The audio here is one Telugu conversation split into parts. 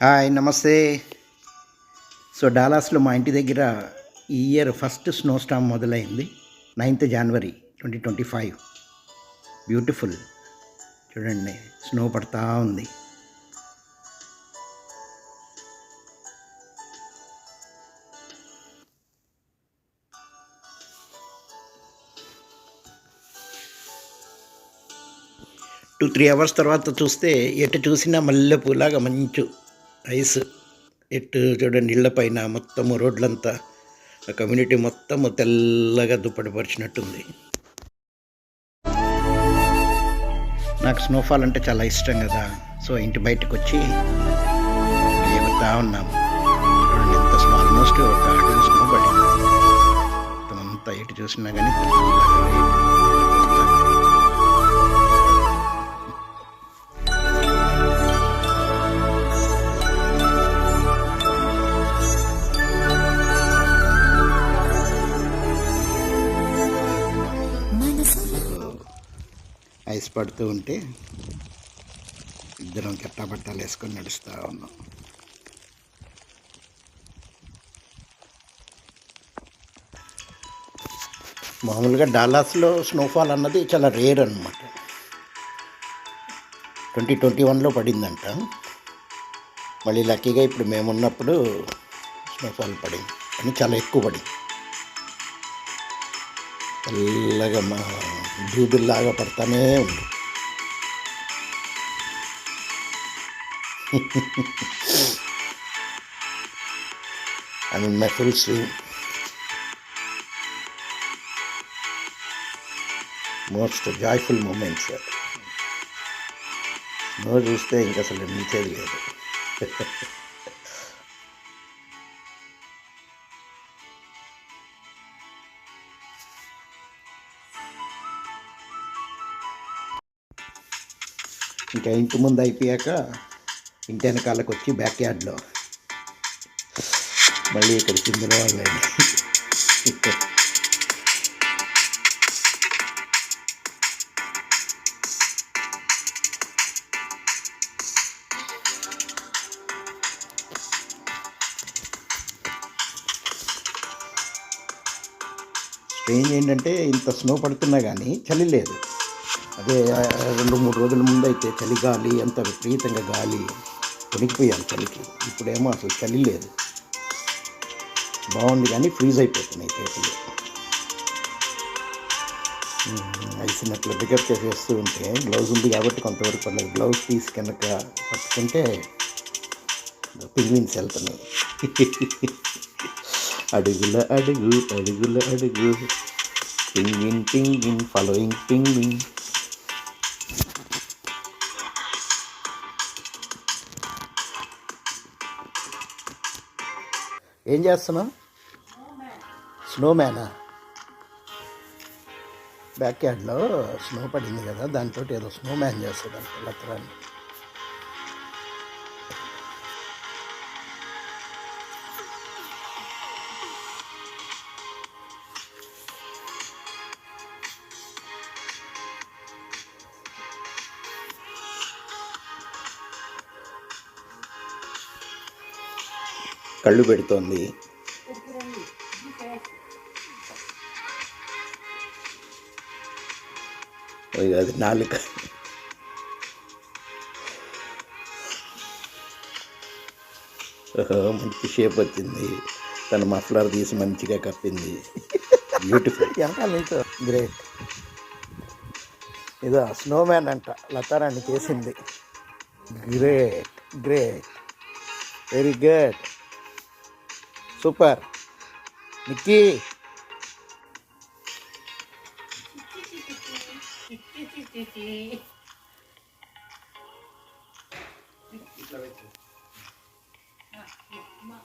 హాయ్ నమస్తే. సో డాలాస్లో మా ఇంటి దగ్గర ఈ ఇయర్ ఫస్ట్ స్నో స్టామ్ మొదలైంది. 9th January 2025. బ్యూటిఫుల్. చూడండి, స్నో పడతా ఉంది. టూ 3 అవర్స్ తర్వాత చూస్తే ఎటు చూసినా మల్లెపూలాగా మంచు ఐస్. ఎటు చూడండి, ఇళ్ల పైన మొత్తము రోడ్లంతా ఆ కమ్యూనిటీ మొత్తము తెల్లగా దుప్పటి పరిచినట్టుంది. నాకు స్నోఫాల్ అంటే చాలా ఇష్టం కదా. సో ఇంటి బయటకు వచ్చి ఎగురుతా ఉన్నాము. చూడండి ఎంత స్నో, ఆల్మోస్ట్ ఒక అడుగు స్నో పడింది. మొత్తం అంతా ఎటు చూసినా కానీ తెల్లగా. ఐస్ పడుతూ ఉంటే ఇద్దరం కెట్టాబట్టాలు వేసుకొని నడుస్తూ ఉన్నాం. మామూలుగా డాలాస్లో స్నోఫాల్ అన్నది చాలా రేర్ అనమాట. 2021లో పడిందంట. మళ్ళీ లక్కీగా ఇప్పుడు మేమున్నప్పుడు స్నోఫాల్ పడింది, కానీ చాలా ఎక్కువ పడింది. తెల్లగా మా దూదుల్లాగా పడతానే ఉంది. I mean my full swing. Most joyful moments. Snow చూస్తే ఇంకా అసలు మించేది లేదు. ఇంకా ఇంటి ముందు అయిపోయాక ఇంటి వెనకాలకు వచ్చి బ్యాక్ యార్డ్లో మళ్ళీ ఇక్కడ కిందలో వాళ్ళని స్ట్రేంజ్ ఏంటంటే ఇంత స్నో పడుతున్నా కానీ చలి లేదు. అదే 2-3 రోజుల ముందు అయితే చలిగాలి, అంత విపరీతంగా గాలి, వణికిపోయాం చలికి. ఇప్పుడేమో అసలు చలి లేదు. బాగుంది కానీ ఫ్రీజ్ అయిపోతున్నాయి చేతులు. ఐసినట్లు పికప్ చేసేస్తూ ఉంటే గ్లౌజ్ ఉంది కాబట్టి కొంతవరకు పర్లేదు. గ్లౌజ్ తీసి కనుక పట్టుకుంటే పింగ్విన్స్ వెళ్తున్నాయి. అడుగుల అడుగు అడుగుల అడుగు, పింగ్విన్ పింగ్విన్ ఫాలోయింగ్ పింగ్విన్. ఏం చేస్తున్నావు? స్నోమ్యానా? బ్యాక్ యార్డ్లో స్నో పడింది కదా, దాంతో ఏదో స్నోమ్యాన్ చేస్తుందంట లత్రాన్ని. కళ్ళు పెడుతోంది. అది నాలుక. మంచి షేప్ వచ్చింది. తన మఫ్లర్ తీసి మంచిగా కప్పింది. బ్యూటిఫుల్. ఎంత గ్రేట్. ఇదో స్నోమ్యాన్ అంట లతారాన్ని చేసింది. Great great, very good, super Nikki.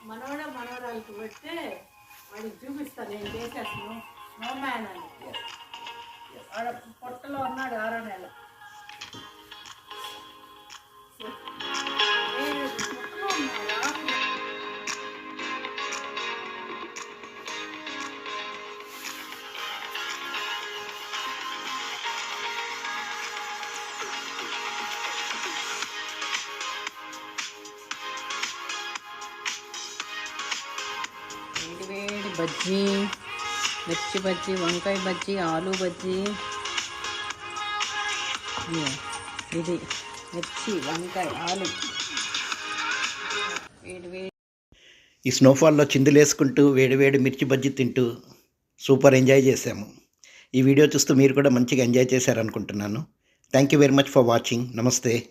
మనవరాలకు పెడితే వాడికి చూపిస్తాను, నేను చేసేస్తాను స్నోమ్యాన్ అని. వాడ పొట్టలో ఉన్నాడు 6వ నెల. బజ్జీ, మిర్చి బజ్జీ, వంకాయ బజ్జీ, ఆలు బజ్జీ. ఇది మిర్చి, వంకాయ, ఆలు. వేడి వేడి ఈ స్నోఫాల్లో చిందులేసుకుంటూ వేడివేడి మిర్చి బజ్జీ తింటూ సూపర్ ఎంజాయ్ చేశాము. ఈ వీడియో చూస్తూ మీరు కూడా మంచిగా ఎంజాయ్ చేశారనుకుంటున్నాను. Thank you very much for watching. నమస్తే.